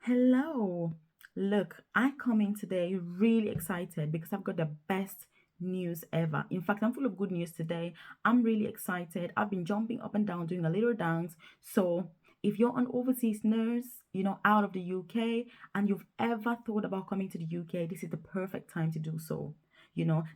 Hello. Look, I come in today really excited because I've got the best news ever. In fact, I'm full of good news today. I'm really excited. I've been jumping up and down doing a little dance. So, if you're an overseas nurse, out of the UK and you've ever thought about coming to the UK, this is the perfect time to do so.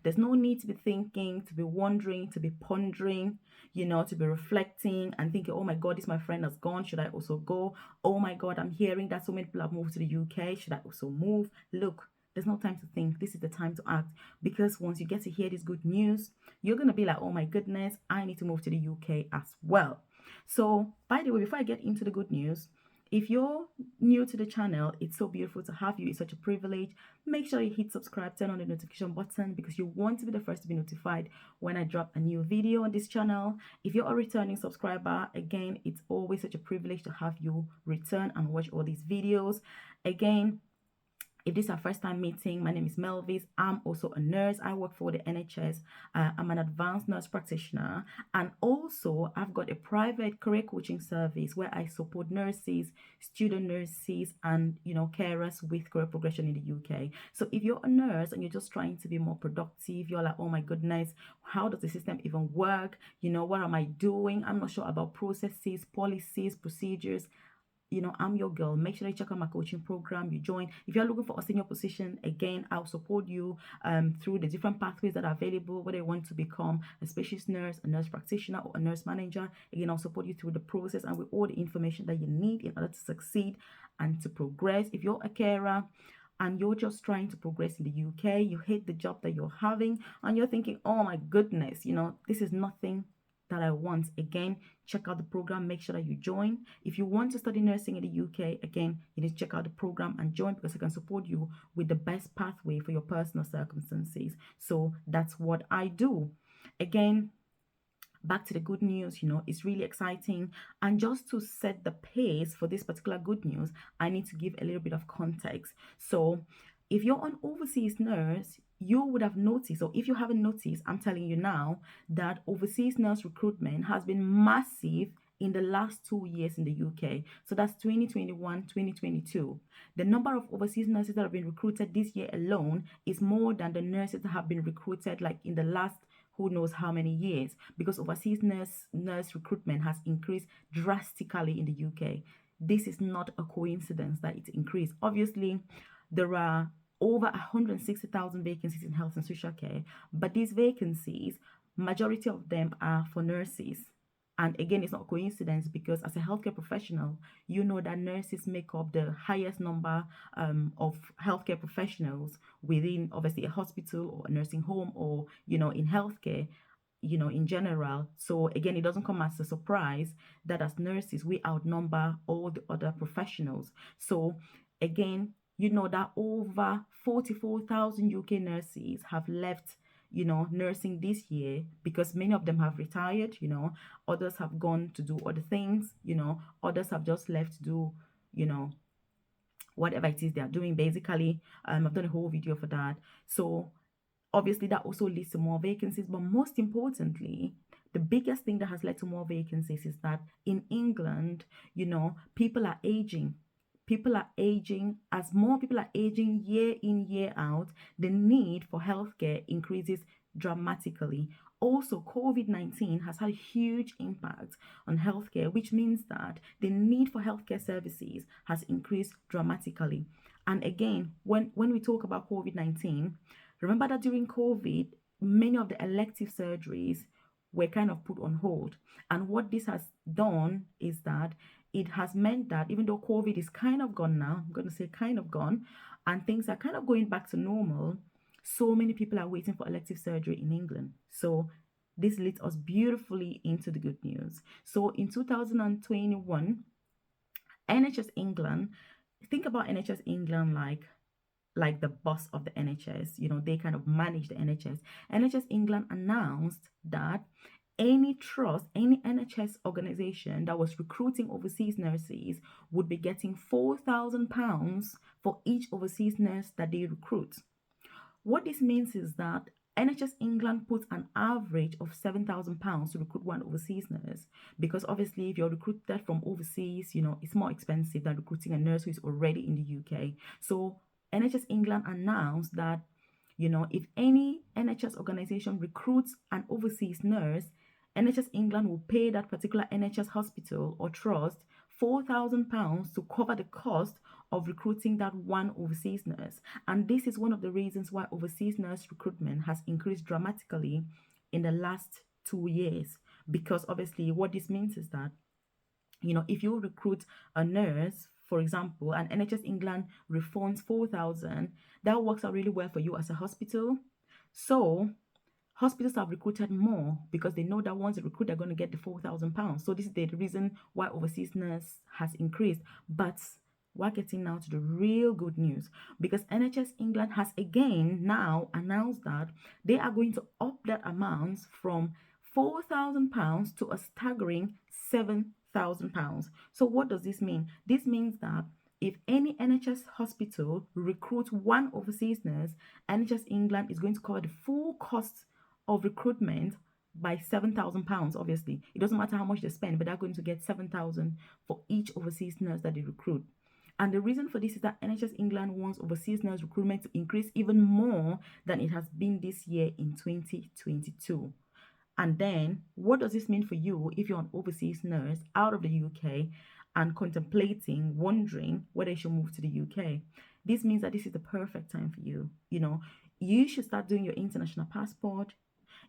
There's no need to be thinking, to be wondering, to be pondering, to be reflecting and thinking, oh my God, this my friend has gone. Should I also go? Oh my God, I'm hearing that so many people have moved to the UK. Should I also move? Look, there's no time to think. This is the time to act because once you get to hear this good news, you're going to be like, oh my goodness, I need to move to the UK as well. So, by the way, before I get into the good news, if you're new to the channel, it's so beautiful to have you. It's such a privilege. Make sure you hit subscribe, turn on the notification button because you want to be the first to be notified when I drop a new video on this channel. If you're a returning subscriber, again, it's always such a privilege to have you return and watch all these videos. Again, if this is our first time meeting, my name is Melvis. I'm also a nurse. I work for the NHS. I'm an advanced nurse practitioner. And also, I've got a private career coaching service where I support nurses, student nurses, and, carers with career progression in the UK. So if you're a nurse and you're just trying to be more productive, you're like, oh my goodness, how does the system even work? What am I doing? I'm not sure about processes, policies, procedures. I'm your girl. Make sure you check out my coaching program. You join. If you're looking for a senior position, again, I'll support you through the different pathways that are available, whether you want to become a specialist nurse, a nurse practitioner, or a nurse manager. Again, I'll support you through the process and with all the information that you need in order to succeed and to progress. If you're a carer, and you're just trying to progress in the UK, you hate the job that you're having, and you're thinking, oh my goodness, this is nothing that I want. Again, check out the program. Make sure that you join. If you want to study nursing in the UK, again, you need to check out the program and join because I can support you with the best pathway for your personal circumstances. So that's what I do. Again, back to the good news, it's really exciting. And just to set the pace for this particular good news, I need to give a little bit of context. So if you're an overseas nurse, you would have noticed, or if you haven't noticed, I'm telling you now that overseas nurse recruitment has been massive in the last 2 years in the UK. So that's 2021, 2022. The number of overseas nurses that have been recruited this year alone is more than the nurses that have been recruited like in the last who knows how many years, because overseas nurse recruitment has increased drastically in the UK. This is not a coincidence that it's increased. Obviously, there are over 160,000 vacancies in health and social care, but these vacancies, majority of them are for nurses. And again, it's not a coincidence because as a healthcare professional, you know that nurses make up the highest number of healthcare professionals within obviously a hospital or a nursing home or, in healthcare, in general. So again, it doesn't come as a surprise that as nurses, we outnumber all the other professionals. So again, you know that over 44,000 UK nurses have left nursing this year because many of them have retired, others have gone to do other things, others have just left to do, whatever it is they are doing basically. I've done a whole video for that. So obviously that also leads to more vacancies, but most importantly, the biggest thing that has led to more vacancies is that in England, people are aging. People are aging. As more people are aging year in, year out, the need for healthcare increases dramatically. Also, COVID-19 has had a huge impact on healthcare, which means that the need for healthcare services has increased dramatically. And again, when we talk about COVID-19, remember that during COVID, many of the elective surgeries were kind of put on hold. And what this has done is that it has meant that even though COVID is kind of gone now, I'm going to say kind of gone, and things are kind of going back to normal, so many people are waiting for elective surgery in England. So this leads us beautifully into the good news. So in 2021, NHS England, think about NHS England like the boss of the NHS, they kind of manage the NHS. NHS England announced that any trust, any NHS organization that was recruiting overseas nurses would be getting £4,000 for each overseas nurse that they recruit. What this means is that NHS England puts an average of £7,000 to recruit one overseas nurse, because obviously if you're recruited from overseas, it's more expensive than recruiting a nurse who is already in the UK. So NHS England announced that, if any NHS organization recruits an overseas nurse, NHS England will pay that particular NHS hospital or trust £4,000 to cover the cost of recruiting that one overseas nurse. And this is one of the reasons why overseas nurse recruitment has increased dramatically in the last 2 years. Because obviously, what this means is that, if you recruit a nurse, for example, and NHS England refunds 4,000, that works out really well for you as a hospital. So hospitals have recruited more because they know that once they recruit, they're going to get the £4,000. So this is the reason why overseas nurse has increased. But we're getting now to the real good news, because NHS England has again now announced that they are going to up that amount from £4,000 to a staggering £7,000. So what does this mean? This means that if any NHS hospital recruits one overseas nurse, NHS England is going to cover the full cost of recruitment by £7,000. Obviously, it doesn't matter how much they spend, but they're going to get 7,000 for each overseas nurse that they recruit. And the reason for this is that NHS England wants overseas nurse recruitment to increase even more than it has been this year in 2022. And then, what does this mean for you if you're an overseas nurse out of the UK and contemplating, wondering whether you should move to the UK? This means that this is the perfect time for you. You should start doing your international passport.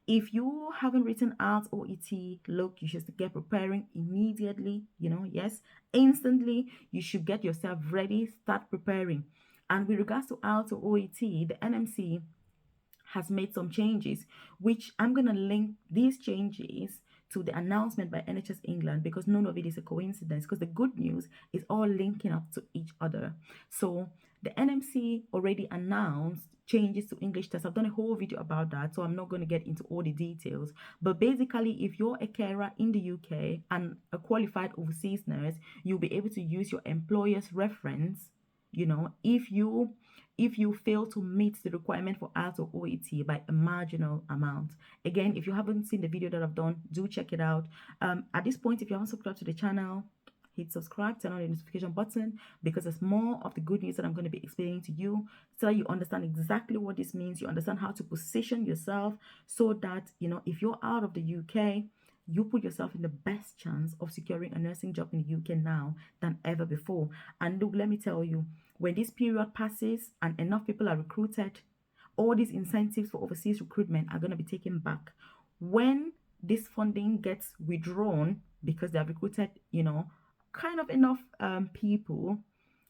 If you haven't written out OET, look, you should get preparing immediately. Yes, instantly. You should get yourself ready, start preparing. And with regards to IELTS or OET, the NMC has made some changes, which I'm going to link these changes to the announcement by NHS England, because none of it is a coincidence, because the good news is all linking up to each other. So the NMC already announced changes to English tests. I've done a whole video about that, so I'm not going to get into all the details. But basically, if you're a carer in the UK and a qualified overseas nurse, you'll be able to use your employer's reference, if you fail to meet the requirement for IELTS or OET by a marginal amount. Again, if you haven't seen the video that I've done, do check it out. At this point, if you haven't subscribed to the channel, hit subscribe, turn on the notification button, because there's more of the good news that I'm going to be explaining to you, so that you understand exactly what this means. You understand how to position yourself, so that, if you're out of the UK, you put yourself in the best chance of securing a nursing job in the UK now than ever before. And look, let me tell you, when this period passes and enough people are recruited, all these incentives for overseas recruitment are going to be taken back. When this funding gets withdrawn because they have recruited, kind of enough people,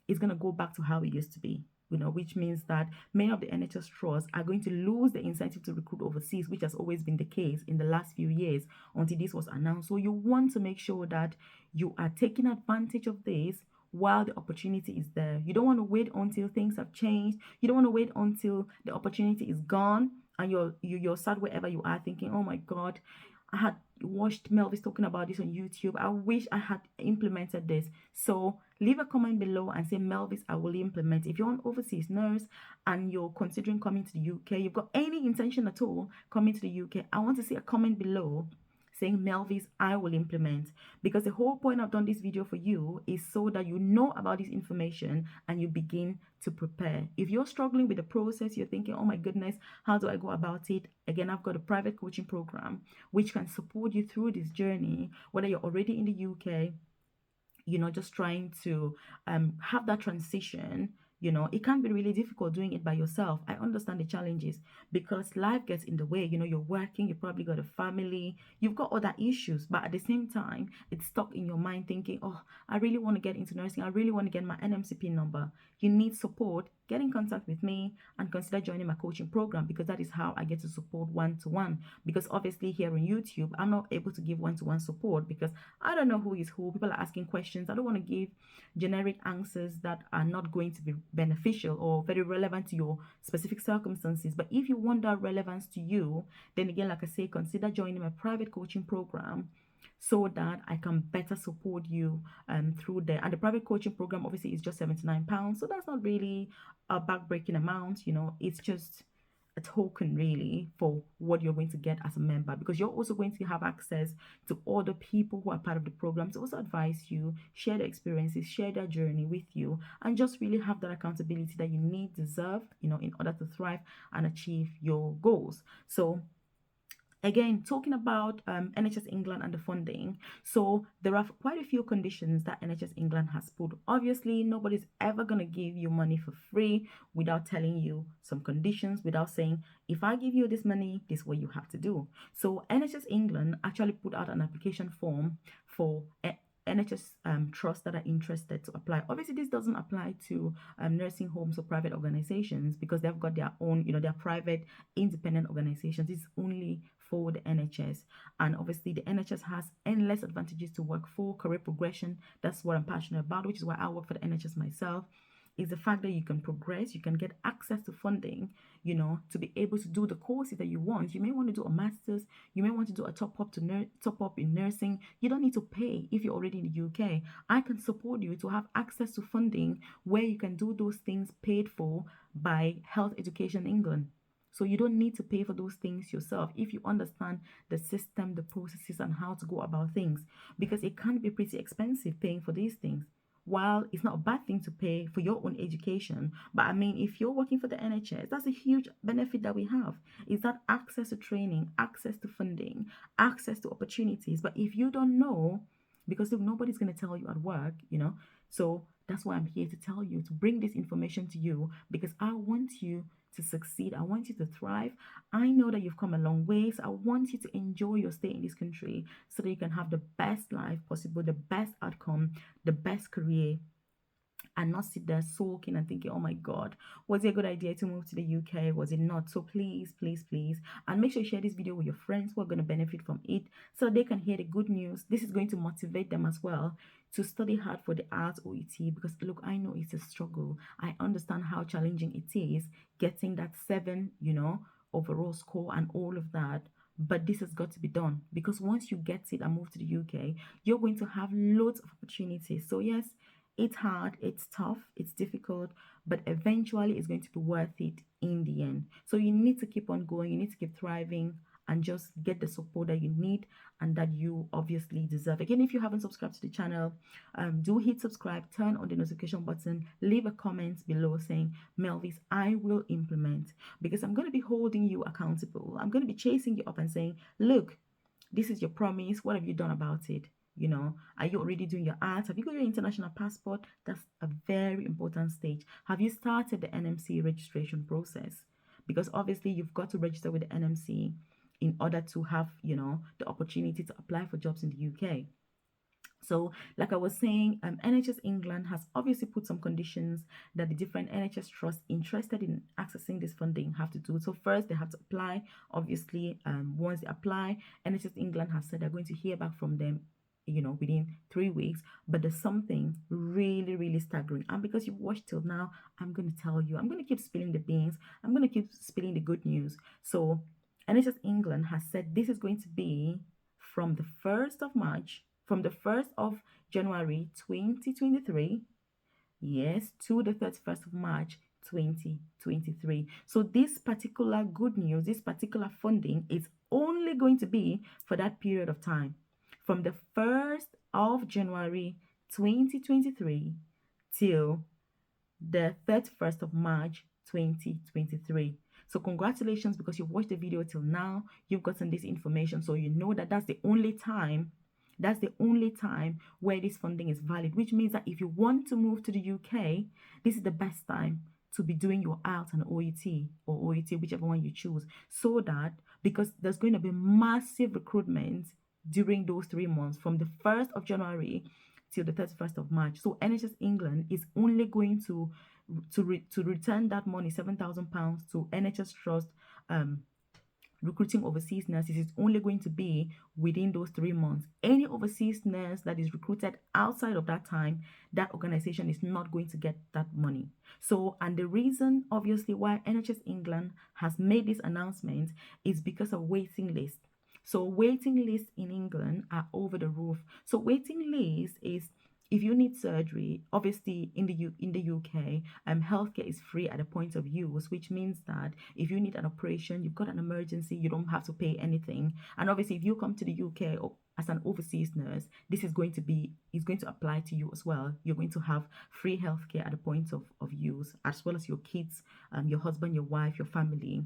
it's going to go back to how it used to be. Which means that many of the NHS trusts are going to lose the incentive to recruit overseas, which has always been the case in the last few years until this was announced. So you want to make sure that you are taking advantage of this while the opportunity is there. You don't want to wait until things have changed. You don't want to wait until the opportunity is gone and you're sat wherever you are thinking, oh my God, I had watched Melvis talking about this on YouTube. I wish I had implemented this. So leave a comment below and say, Melvis, I will implement. If you're an overseas nurse and you're considering coming to the UK, you've got any intention at all coming to the UK, I want to see a comment below saying, Melvis, I will implement. Because the whole point I've done this video for you is so that you know about this information and you begin to prepare. If you're struggling with the process, you're thinking, oh my goodness, how do I go about it? Again, I've got a private coaching program which can support you through this journey, whether you're already in the UK, just trying to have that transition. It can be really difficult doing it by yourself. I understand the challenges because life gets in the way. You're working, you probably got a family, you've got other issues, but at the same time, it's stuck in your mind thinking, oh, I really want to get into nursing. I really want to get my NMCP number. You need support. Get in contact with me and consider joining my coaching program, because that is how I get to support one-to-one. Because obviously here on YouTube, I'm not able to give one-to-one support because I don't know who is who. People are asking questions. I don't want to give generic answers that are not going to be beneficial or very relevant to your specific circumstances. But if you want that relevance to you, then again, like I say, consider joining my private coaching program so that I can better support you through there. And the private coaching program obviously is just £79. So that's not really a backbreaking amount. It's just a token really for what you're going to get as a member, because you're also going to have access to other people who are part of the program to also advise you, share their experiences, share their journey with you, and just really have that accountability that you need, deserve, in order to thrive and achieve your goals. So again, talking about NHS England and the funding, so there are quite a few conditions that NHS England has put. Obviously, nobody's ever going to give you money for free without telling you some conditions, without saying, if I give you this money, this is what you have to do. So NHS England actually put out an application form for NHS trusts that are interested to apply. Obviously, this doesn't apply to nursing homes or private organizations, because they've got their own, their private independent organizations. It's only for the NHS. And obviously, the NHS has endless advantages to work for, career progression. That's what I'm passionate about, which is why I work for the NHS myself. Is the fact that you can progress, you can get access to funding, to be able to do the courses that you want. You may want to do a master's, you may want to do a top up in nursing. You don't need to pay if you're already in the UK. I can support you to have access to funding where you can do those things paid for by Health Education England. So you don't need to pay for those things yourself if you understand the system, the processes, and how to go about things, because it can be pretty expensive paying for these things. While it's not a bad thing to pay for your own education, but I mean, if you're working for the NHS, that's a huge benefit that we have, is that access to training, access to funding, access to opportunities. But if you don't know, because look, nobody's going to tell you at work, so that's why I'm here to tell you, to bring this information to you, because I want you to succeed. I want you to thrive. I know that you've come a long way, so I want you to enjoy your stay in this country so that you can have the best life possible, the best outcome, the best career, and not sit there sulking and thinking, oh my God, was it a good idea to move to the UK? Was it not? So please, please, please, and make sure you share this video with your friends who are going to benefit from it so they can hear the good news. This is going to motivate them as well to study hard for the IELTS OET, because look, I know it's a struggle. I understand how challenging it is getting that 7, overall score and all of that. But this has got to be done, because once you get it and move to the UK, you're going to have loads of opportunities. So yes, it's hard, it's tough, it's difficult, but eventually it's going to be worth it in the end. So you need to keep on going, you need to keep thriving, and just get the support that you need and that you obviously deserve. Again, if you haven't subscribed to the channel, do hit subscribe, turn on the notification button, leave a comment below saying, Melvis, I will implement, because I'm going to be holding you accountable. I'm going to be chasing you up and saying, look, this is your promise. What have you done about it? Are you already doing your ads? Have you got your international passport? That's a very important stage. Have you started the NMC registration process? Because obviously you've got to register with the NMC in order to have, the opportunity to apply for jobs in the UK. So, like I was saying, NHS England has obviously put some conditions that the different NHS trusts interested in accessing this funding have to do. So first, they have to apply. Obviously, once they apply, NHS England has said they're going to hear back from them, within 3 weeks. But there's something really, really staggering. And because you've watched till now, I'm going to tell you, I'm going to keep spilling the beans. I'm going to keep spilling the good news. So NHS England has said this is going to be from the 1st of March, from the 1st of January 2023, yes, to the 31st of March 2023. So this particular good news, this particular funding is only going to be for that period of time, from the 1st of January 2023 till the 31st of March 2023. So congratulations, because you've watched the video till now, you've gotten this information, so you know that that's the only time where this funding is valid, which means that if you want to move to the UK, this is the best time to be doing your IELTS and OET, or OET, whichever one you choose, so that, because there's going to be massive recruitment during those 3 months, from the 1st of January till the 31st of March. So NHS England is only going to return that money, £7,000, to NHS Trust recruiting overseas nurses. Is only going to be within those 3 months. Any overseas nurse that is recruited outside of that time, that organization is not going to get that money. So, and the reason obviously why NHS England has made this announcement is because of waiting lists. So waiting lists in England are over the roof. So waiting list is if you need surgery, obviously in the UK, healthcare is free at the point of use, which means that if you need an operation, you've got an emergency, you don't have to pay anything. And obviously, if you come to the UK as an overseas nurse, this is going to apply to you as well. You're going to have free healthcare at the point of use, as well as your kids, your husband, your wife, your family.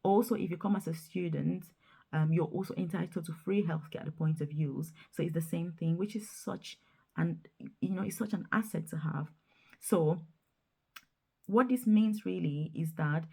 Also, if you come as a student, you're also entitled to free healthcare at the point of use. So it's the same thing, which is such and it's such an asset to have. So what this means really is that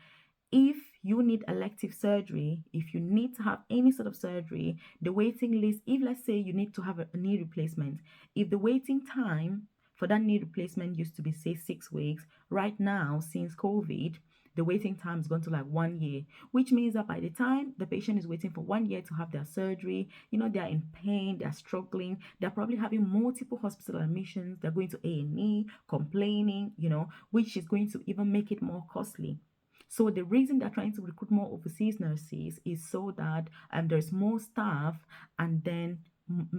if you need elective surgery, if you need to have any sort of surgery, the waiting list, if let's say you need to have a knee replacement, if the waiting time for that knee replacement used to be, say, 6 weeks, right now, since COVID, the waiting time has gone to like 1 year, which means that by the time the patient is waiting for 1 year to have their surgery, they're in pain, they're struggling, they're probably having multiple hospital admissions, they're going to A&E, complaining, which is going to even make it more costly. So the reason they're trying to recruit more overseas nurses is so that there's more staff, and then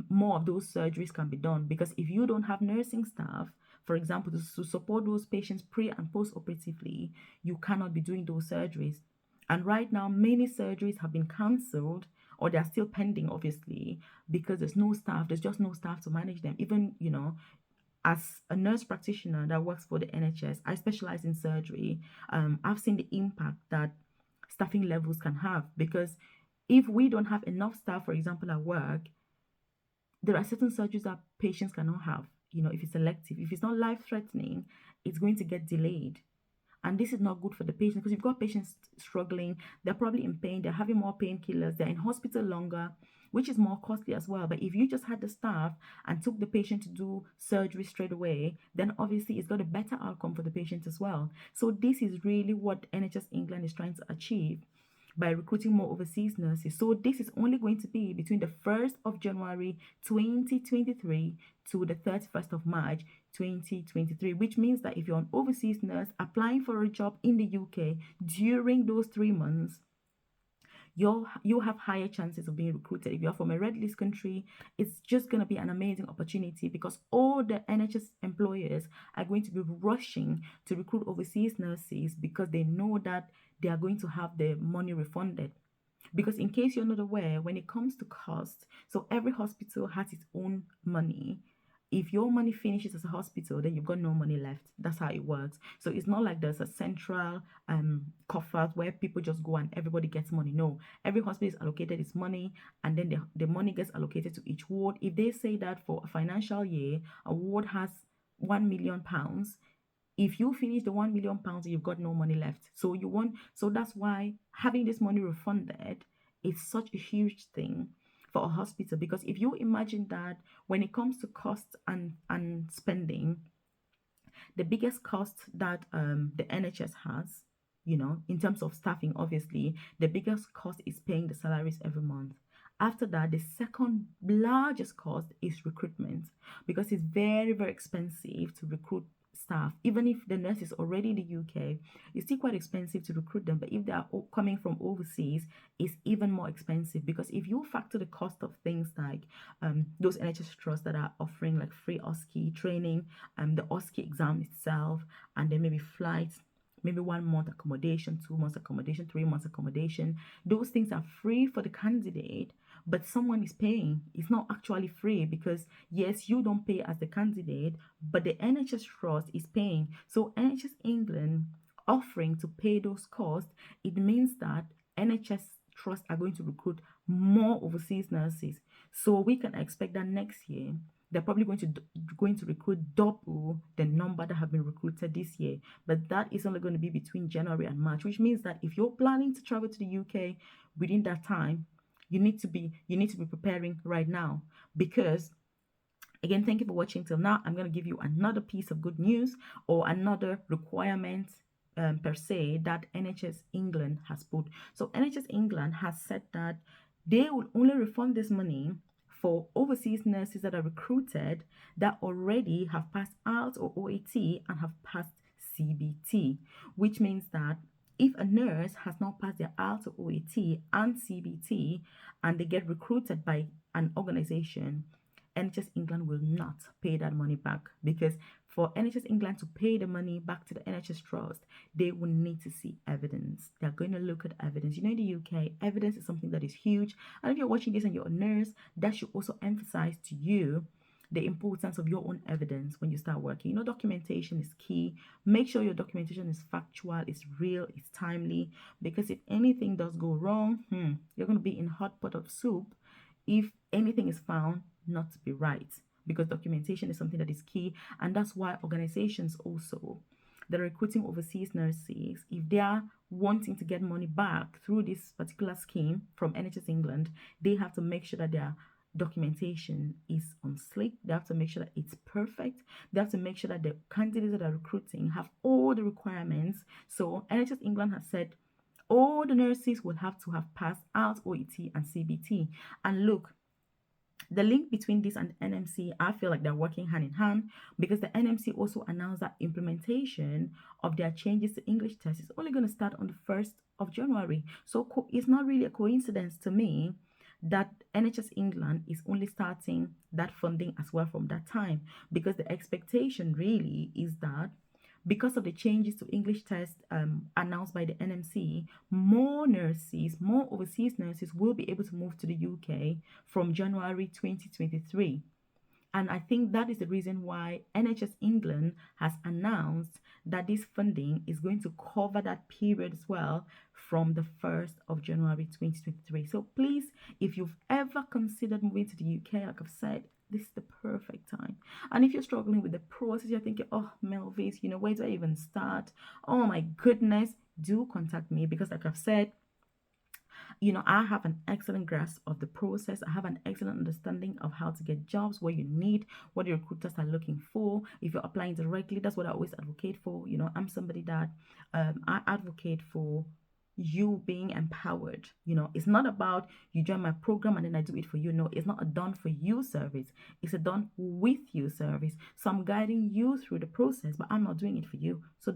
more of those surgeries can be done. Because if you don't have nursing staff, for example, to support those patients pre and post operatively, you cannot be doing those surgeries. And right now, many surgeries have been cancelled, or they're still pending, obviously, because there's no staff. There's just no staff to manage them. Even, as a nurse practitioner that works for the NHS, I specialize in surgery. I've seen the impact that staffing levels can have, because if we don't have enough staff, for example, at work, there are certain surgeries that patients cannot have. If it's elective, if it's not life threatening, it's going to get delayed. And this is not good for the patient, because you've got patients struggling, they're probably in pain, they're having more painkillers, they're in hospital longer, which is more costly as well. But if you just had the staff and took the patient to do surgery straight away, then obviously it's got a better outcome for the patient as well. So this is really what NHS England is trying to achieve by recruiting more overseas nurses. So this is only going to be between the 1st of January 2023 to the 31st of March 2023, which means that if you're an overseas nurse applying for a job in the UK during those 3 months, you'll have higher chances of being recruited. If you're from a red list country, it's just going to be an amazing opportunity, because all the NHS employers are going to be rushing to recruit overseas nurses, because they know that they are going to have the money refunded. Because in case you're not aware, when it comes to cost, so every hospital has its own money. If your money finishes as a hospital, then you've got no money left. That's how it works. So it's not like there's a central coffer where people just go and everybody gets money. No, every hospital is allocated its money, and then the money gets allocated to each ward. If they say that for a financial year, a ward has £1 million, if you finish the £1 million, you've got no money left. So that's why having this money refunded is such a huge thing for a hospital. Because if you imagine that when it comes to cost and spending, the biggest cost that the NHS has, in terms of staffing, obviously, the biggest cost is paying the salaries every month. After that, the second largest cost is recruitment, because it's very, very expensive to recruit staff. Even if the nurse is already in the UK, it's still quite expensive to recruit them. But if they are coming from overseas, it's even more expensive, because if you factor the cost of things like those NHS trusts that are offering like free OSCE training, the OSCE exam itself, and then maybe flights, maybe 1 month accommodation, 2 months accommodation, 3 months accommodation, those things are free for the candidate, but someone is paying. It's not actually free, because yes, you don't pay as the candidate, but the NHS trust is paying. So NHS England offering to pay those costs, it means that NHS trusts are going to recruit more overseas nurses. So we can expect that next year they're probably going to recruit double the number that have been recruited this year. But that is only going to be between January and March, which means that if you're planning to travel to the UK within that time, you need to be preparing right now. Because again, thank you for watching till now. I'm going to give you another piece of good news, or another requirement per se that NHS England has put. So NHS England has said that they will only refund this money for overseas nurses that are recruited that already have passed out or OAT and have passed CBT, which means that if a nurse has not passed their IELTS or OAT and CBT, and they get recruited by an organization, NHS England will not pay that money back, because for NHS England to pay the money back to the NHS Trust, they will need to see evidence. They're going to look at evidence. You know, in the UK, evidence is something that is huge. And if you're watching this and you're a nurse, that should also emphasize to you the importance of your own evidence when you start working. You know, documentation is key. Make sure your documentation is factual, it's real, it's timely, because if anything does go wrong, you're going to be in hot pot of soup if anything is found not to be right, because documentation is something that is key. And that's why organizations also that are recruiting overseas nurses, if they are wanting to get money back through this particular scheme from NHS England, they have to make sure that their documentation is on slick. They have to make sure that it's perfect. They have to make sure that the candidates that are recruiting have all the requirements. So NHS England has said all the nurses will have to have passed out OET and CBT. And look, the link between this and NMC, I feel like they're working hand in hand, because the NMC also announced that implementation of their changes to English test is only going to start on the 1st of January. So it's not really a coincidence to me that NHS England is only starting that funding as well from that time, because the expectation really is that because of the changes to English test announced by the NMC, more nurses, more overseas nurses will be able to move to the UK from January 2023. And I think that is the reason why NHS England has announced that this funding is going to cover that period as well, from the 1st of January 2023. So please, if you've ever considered moving to the UK, like I've said, this is the perfect time. And if you're struggling with the process, you're thinking, oh, Melvis, where do I even start? Oh my goodness, do contact me, because like I've said, I have an excellent grasp of the process. I have an excellent understanding of how to get jobs, what you need, what the recruiters are looking for. If you're applying directly, that's what I always advocate for. I'm somebody that I advocate for you being empowered. It's not about you join my program and then I do it for you. No, it's not a done for you service. It's a done with you service. So I'm guiding you through the process, but I'm not doing it for you. So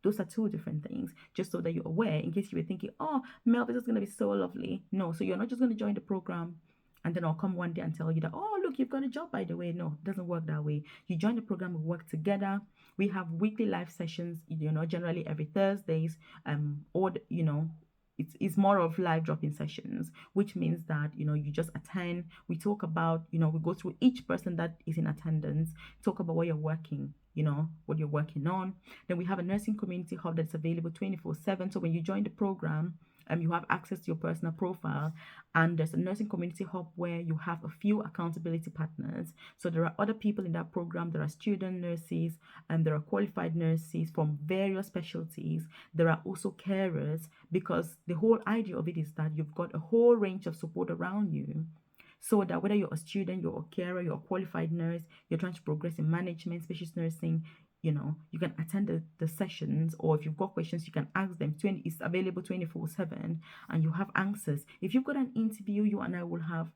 those are two different things, just so that you're aware, in case you were thinking, oh, Mel, this is going to be so lovely. No, so you're not just going to join the program and then I'll come one day and tell you that, oh, look, you've got a job, by the way. No, it doesn't work that way. You join the program, we work together. We have weekly live sessions, generally every Thursdays. Or, it's more of live drop-in sessions, which means that, you just attend. We talk about, we go through each person that is in attendance, talk about what you're working, what you're working on. Then we have a nursing community hub that's available 24/7. So when you join the program, you have access to your personal profile, and there's a nursing community hub where you have a few accountability partners. So there are other people in that program. There are student nurses, and there are qualified nurses from various specialties. There are also carers, because the whole idea of it is that you've got a whole range of support around you, so that whether you're a student, you're a carer, you're a qualified nurse, you're trying to progress in management, specialist nursing, you can attend the sessions, or if you've got questions, you can ask them. It's available 24/7, and you have answers. If you've got an interview, you and I will have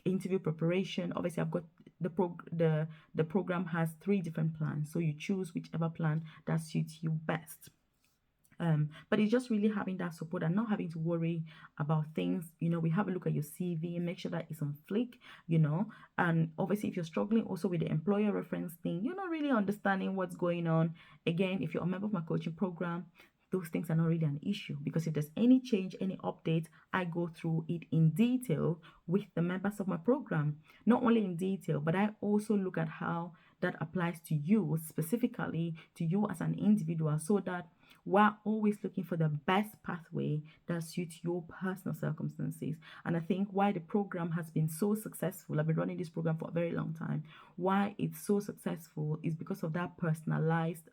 interview preparation. Obviously, I've got the program has 3 different plans, so you choose whichever plan that suits you best. But it's just really having that support and not having to worry about things. We have a look at your CV and make sure that it's on flick, and obviously if you're struggling also with the employer reference thing, you're not really understanding what's going on. Again, if you're a member of my coaching program, those things are not really an issue, because if there's any change, any update, I go through it in detail with the members of my program. Not only in detail, but I also look at how that applies to you, specifically to you as an individual, so that we're always looking for the best pathway that suits your personal circumstances. And I think why the program has been so successful, I've been running this program for a very long time, why it's so successful is because of that personalized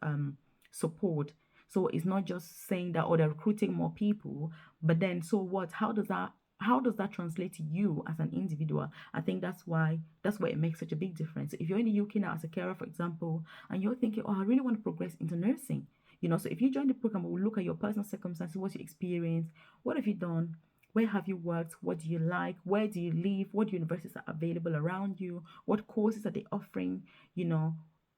support. So it's not just saying that, oh, they're recruiting more people, but then so what? How does that translate to you as an individual? I think that's why it makes such a big difference. If you're in the UK now as a carer, for example, and you're thinking, oh, I really want to progress into nursing, so if you join the program, we'll look at your personal circumstances, what's your experience, what have you done, where have you worked, what do you like, where do you live, what universities are available around you, what courses are they offering,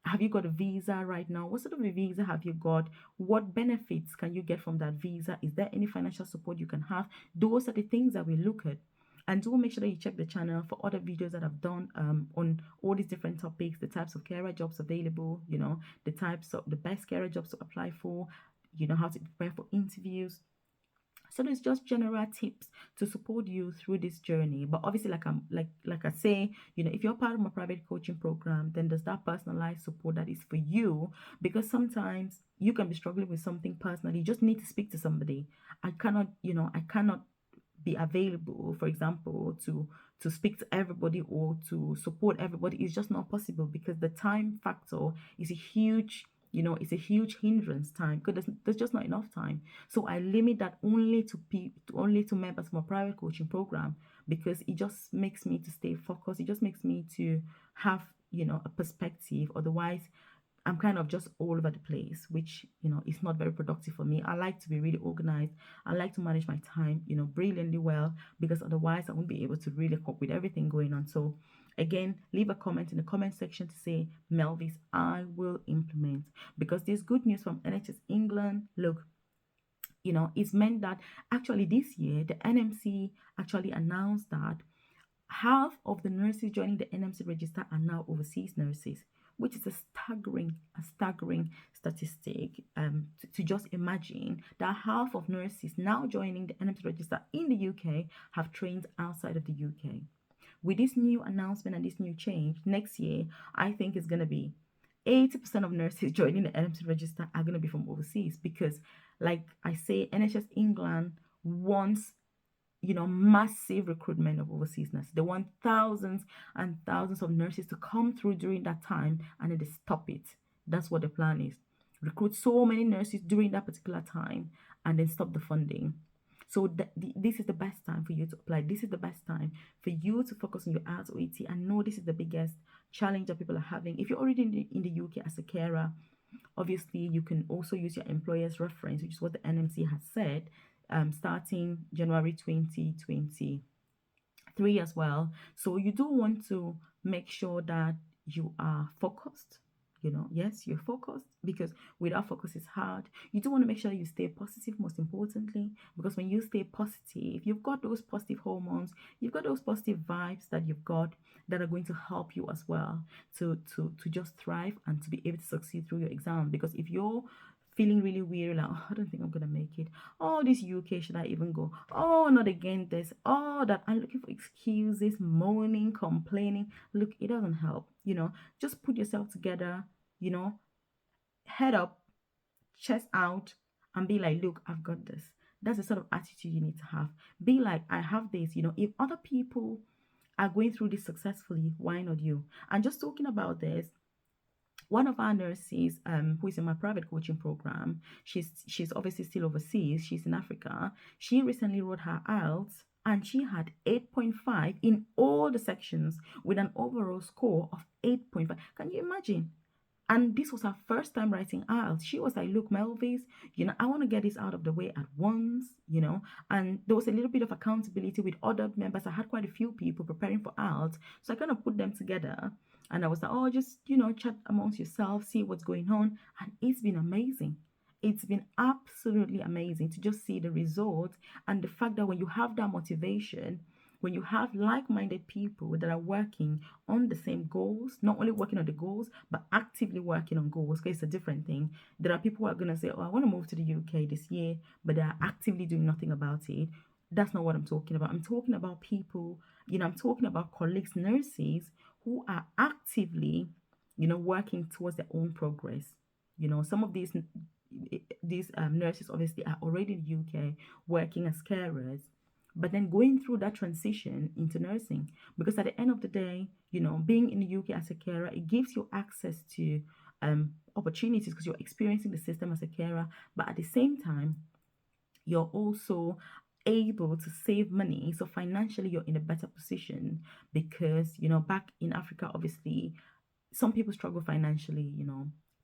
have you got a visa right now? What sort of a visa have you got? What benefits can you get from that visa? Is there any financial support you can have? Those are the things that we look at. And do make sure that you check the channel for other videos that I've done on all these different topics, the types of carer jobs available, the types of the best carer jobs to apply for, how to prepare for interviews. So there's just general tips to support you through this journey. But obviously, like I say, if you're part of my private coaching program, then there's that personalized support that is for you, because sometimes you can be struggling with something personally. You just need to speak to somebody. I cannot be available, for example, to speak to everybody or to support everybody. Is just not possible, because the time factor is a huge, it's a huge hindrance time, because there's just not enough time. So I limit that only to people, only to members of my private coaching program, because it just makes me to stay focused. It just makes me to have, a perspective. Otherwise, I'm kind of just all over the place, which, is not very productive for me. I like to be really organized. I like to manage my time, brilliantly well, because otherwise I won't be able to really cope with everything going on. So again, leave a comment in the comment section to say, Melvis, I will implement, because there's good news from NHS England. Look, it's meant that actually this year, the NMC actually announced that half of the nurses joining the NMC register are now overseas nurses, which is a staggering statistic. To just imagine that half of nurses now joining the NMC register in the UK have trained outside of the UK. With this new announcement and this new change, next year, I think it's going to be 80% of nurses joining the NMC register are going to be from overseas, because, like I say, NHS England wants, massive recruitment of overseas nurses. They want thousands and thousands of nurses to come through during that time, and then they stop it. That's what the plan is. Recruit so many nurses during that particular time, and then stop the funding. So this is the best time for you to apply. This is the best time for you to focus on your IELTS OET. I know this is the biggest challenge that people are having. If you're already in the UK as a carer, obviously you can also use your employer's reference, which is what the NMC has said, starting January 2023 as well. So you do want to make sure that you are focused. Yes, you're focused, because without focus it's hard. You do want to make sure that you stay positive, most importantly, because when you stay positive, you've got those positive hormones, you've got those positive vibes that you've got, that are going to help you as well to just thrive and to be able to succeed through your exam. Because if you're feeling really weary, like, oh, I don't think I'm gonna make it. Oh, this UK, should I even go? Oh, not again this. Oh, that. I'm looking for excuses, moaning, complaining. Look, it doesn't help. Just put yourself together. You know, head up, chest out, and be like, look, I've got this. That's the sort of attitude you need to have. Be like, I have this. If other people are going through this successfully, why not you? And just talking about this, one of our nurses, who is in my private coaching program, she's obviously still overseas. She's in Africa. She recently wrote her IELTS, and she had 8.5 in all the sections, with an overall score of 8.5. Can you imagine? And this was her first time writing IELTS. She was like, look, Melvis, I want to get this out of the way at once, And there was a little bit of accountability with other members. I had quite a few people preparing for IELTS. So I kind of put them together. And I was like, oh, just, chat amongst yourself, see what's going on. And it's been amazing. It's been absolutely amazing to just see the results, and the fact that when you have that motivation, when you have like-minded people that are working on the same goals, not only working on the goals, but actively working on goals, because it's a different thing. There are people who are going to say, oh, I want to move to the UK this year, but they are actively doing nothing about it. That's not what I'm talking about. I'm talking about people, I'm talking about colleagues, nurses, who are actively, working towards their own progress. Some of these nurses obviously are already in the UK working as carers, but then going through that transition into nursing, because at the end of the day, being in the UK as a carer, it gives you access to opportunities, because you're experiencing the system as a carer, but at the same time, you're also able to save money. So financially, you're in a better position, because back in Africa, obviously, some people struggle financially,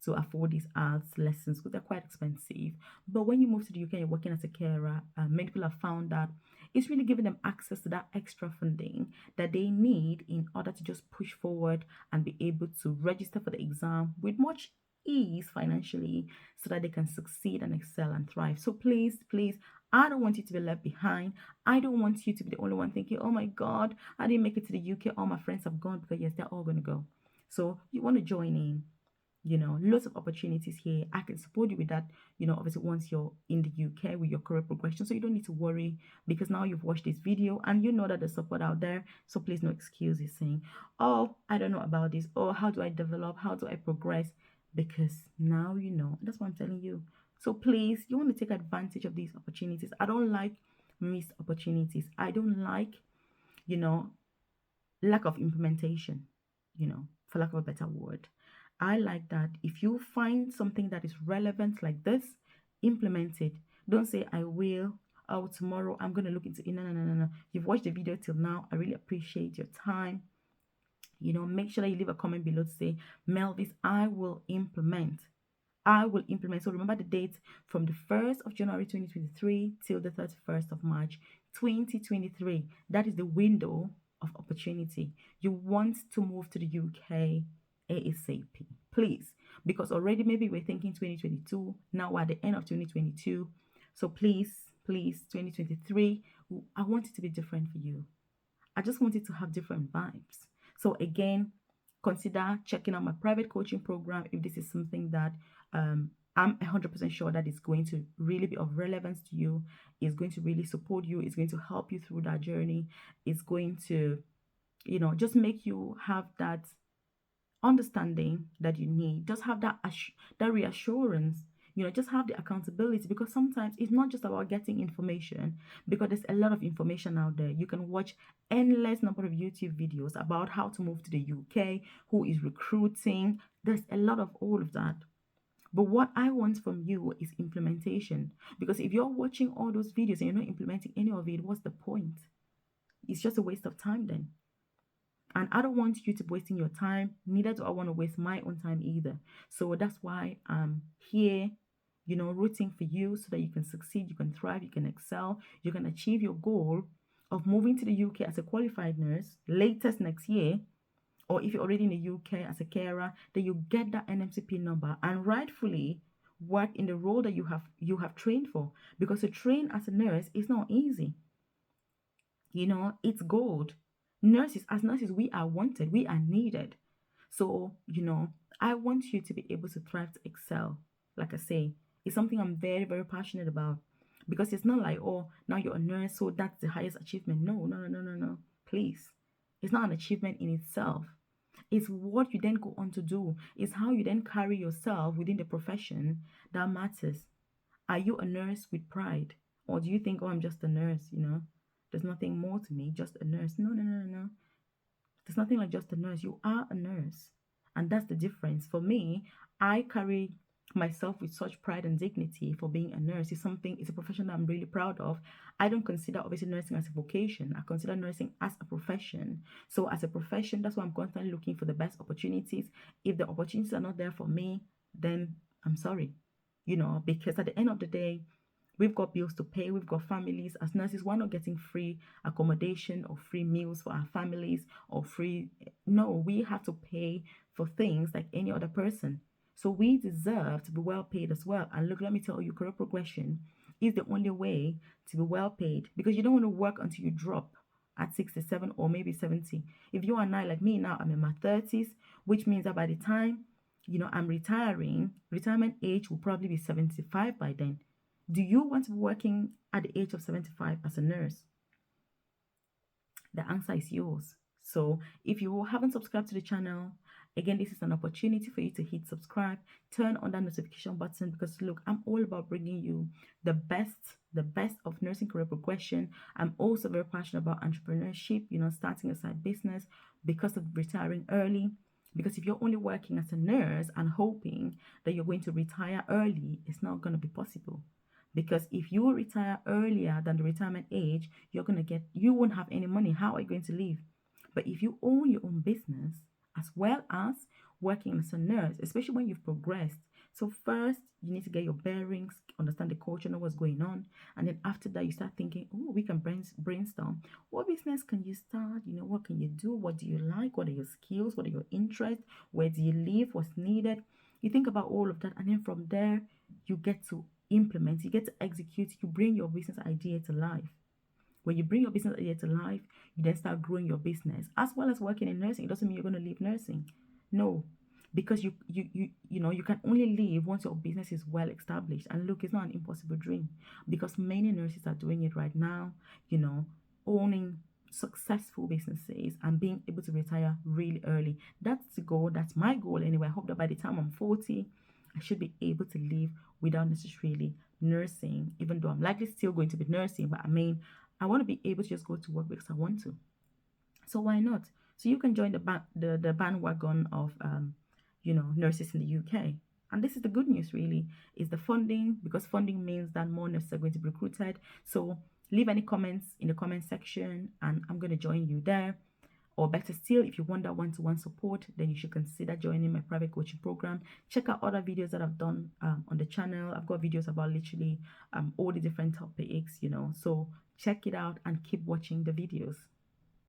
to afford these arts lessons, because they're quite expensive. But when you move to the UK, you're working as a carer, many people have found that it's really giving them access to that extra funding that they need in order to just push forward and be able to register for the exam with much ease financially so that they can succeed and excel and thrive. So please, please, I don't want you to be left behind. I don't want you to be the only one thinking, oh my God, I didn't make it to the UK. All my friends have gone, because yes, they're all going to go. So you want to join in, lots of opportunities here. I can support you with that, obviously once you're in the UK with your career progression. So you don't need to worry, because now you've watched this video and you know that there's support out there. So please, no excuses saying, oh, I don't know about this, or how do I develop, how do I progress? Because now you know. That's what I'm telling you. So please, you want to take advantage of these opportunities. I don't like missed opportunities. I don't like, you know, lack of implementation, for lack of a better word. I like that if you find something that is relevant like this, implement it. Don't say, I will. Oh, tomorrow I'm going to look into it. No, no, no, no, no. You've watched the video till now. I really appreciate your time. Make sure that you leave a comment below to say, Melvis, I will implement. I will implement. So remember the date, from the 1st of January 2023 till the 31st of March 2023. That is the window of opportunity. You want to move to the UK ASAP, please. Because already maybe we're thinking 2022. Now we're at the end of 2022. So please, please, 2023, I want it to be different for you. I just want it to have different vibes. So again, consider checking out my private coaching program if this is something that I'm 100% sure that it's going to really be of relevance to you. It's going to really support you. It's going to help you through that journey. It's going to, just make you have that understanding that you need. Just have that reassurance. Just have the accountability, because sometimes it's not just about getting information, because there's a lot of information out there. You can watch endless number of YouTube videos about how to move to the UK, who is recruiting. There's a lot of all of that. But what I want from you is implementation. Because if you're watching all those videos and you're not implementing any of it, what's the point? It's just a waste of time then. And I don't want you to be wasting your time. Neither do I want to waste my own time either. So that's why I'm here, rooting for you so that you can succeed, you can thrive, you can excel, you can achieve your goal of moving to the UK as a qualified nurse latest next year. Or if you're already in the UK as a carer, then you get that NMCP number and rightfully work in the role that you have trained for. Because to train as a nurse is not easy. It's gold. As nurses, we are wanted, we are needed. So, I want you to be able to thrive, to excel. Like I say, it's something I'm very, very passionate about. Because it's not like, oh, now you're a nurse, so that's the highest achievement. No, no, no, no, no, no. Please. It's not an achievement in itself. It's what you then go on to do. It's how you then carry yourself within the profession that matters. Are you a nurse with pride? Or do you think, oh, I'm just a nurse, There's nothing more to me, just a nurse. No, no, no, no, no. There's nothing like just a nurse. You are a nurse. And that's the difference. For me, I carry myself with such pride and dignity for being a nurse. It's a profession that I'm really proud of. I don't consider obviously nursing as a vocation. I consider nursing as a profession. So as a profession, that's why I'm constantly looking for the best opportunities. If the opportunities are not there for me, then I'm sorry. Because at the end of the day, we've got bills to pay. We've got families. As nurses, we're not getting free accommodation or free meals for our families or free. No, we have to pay for things like any other person. So we deserve to be well paid as well. And look, let me tell you, career progression is the only way to be well paid, because you don't want to work until you drop at 67 or maybe 70. If you are not like me now, I'm in my 30s, which means that by the time I'm retiring, retirement age will probably be 75 by then. Do you want to be working at the age of 75 as a nurse? The answer is yours. So if you haven't subscribed to the channel, again, this is an opportunity for you to hit subscribe, turn on that notification button, because look, I'm all about bringing you the best of nursing career progression. I'm also very passionate about entrepreneurship, starting a side business because of retiring early. Because if you're only working as a nurse and hoping that you're going to retire early, it's not going to be possible. Because if you retire earlier than the retirement age, you won't have any money. How are you going to live? But if you own your own business, as well as working as a nurse, especially when you've progressed. So first, you need to get your bearings, understand the culture, know what's going on. And then after that, you start thinking, oh, we can brainstorm. What business can you start? What can you do? What do you like? What are your skills? What are your interests? Where do you live? What's needed? You think about all of that, and then from there, you get to implement, you get to execute, you bring your business idea to life. When you bring your business idea to life, you then start growing your business as well as working in nursing. It doesn't mean you're going to leave nursing. No, because you can only leave once your business is well established. And look, it's not an impossible dream because many nurses are doing it right now, you know, owning successful businesses and being able to retire really early. That's the goal. That's my goal anyway. I hope that by the time I'm 40, I should be able to leave without necessarily nursing, even though I'm likely still going to be nursing. But I mean, I want to be able to just go to work because I want to. So why not? So you can join the bandwagon of nurses in the UK. And this is the good news really, is the funding, because funding means that more nurses are going to be recruited. So leave any comments in the comment section and I'm going to join you there. Or better still, if you want that one-to-one support, then you should consider joining my private coaching program. Check out other videos that I've done on the channel. I've got videos about literally all the different topics, So check it out and keep watching the videos.